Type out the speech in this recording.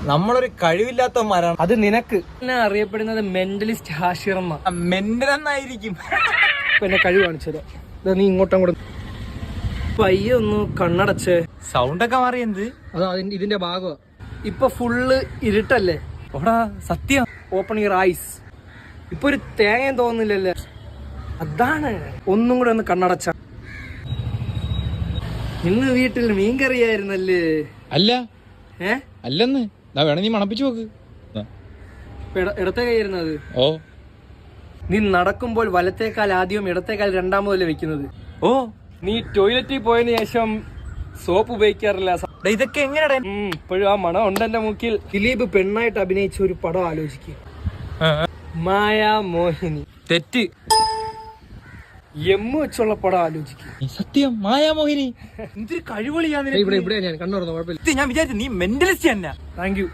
നമ്മളൊരു കഴിവില്ലാത്തവന്മാരാണ്. അത് നിനക്ക് അറിയപ്പെടുന്നത് മെന്റലിസ്റ്റ് ഹാഷിർ എന്ന. മെന്റൽ എന്നായിരിക്കും. പിന്നെ കഴിവ് കാണിച്ചത് നീ ഇങ്ങോട്ടും കൂടെ പയ്യെ ഒന്ന് കണ്ണടച്ച്. സൗണ്ടൊക്കെ മാറിയെന്ത്? അതാ ഇതിന്റെ ഭാഗം. ഇപ്പൊ ഫുള്ള് ഇരുട്ടല്ലേ? ഓടാ സത്യം. Open your eyes. ഇപ്പൊ ഒരു തേങ്ങയും തോന്നുന്നില്ലല്ലേ? അതാണ്. ഒന്നും കൂടെ ഒന്ന് കണ്ണടച്ച. ഇന്ന് വീട്ടിൽ മീൻകറിയായിരുന്നല്ലേ? അല്ല അല്ലെന്ന് വേണേ നീ മണപ്പിച്ചു നോക്ക്. ഇടത്തെ കൈയായിരുന്നത്. ഓ, നീ നടക്കുമ്പോൾ വലത്തേക്കാൽ ആദ്യം ഇടത്തേക്കാൽ രണ്ടാമതല്ലേ വെക്കുന്നത്? ഓ, നീ ടോയ്ലറ്റിൽ പോയതിനു ശേഷം സോപ്പ് ഉപയോഗിക്കാറില്ല. ഇതൊക്കെ എങ്ങനെയാ? ഇപ്പോഴും ആ മണം ഉണ്ട് എന്റെ മൂക്കിൽ. ദിലീപ് പെണ്ണായിട്ട് അഭിനയിച്ച ഒരു പടം ആലോചിക്കുക. മായാ മോഹിനി. തെറ്റ്. എമ്മ് വെച്ചുള്ള പടം ആലോചിക്കുക. സത്യം, മായാമോഹിനി. എന്തൊരു കഴിവളിയാ. ഇവിടെ ഞാൻ കണ്ണു തുറന്നു. കുഴപ്പമില്ല. ഞാൻ വിചാരിച്ചു നീ മെന്റലിസ്റ്റ് തന്നെ. Thank you.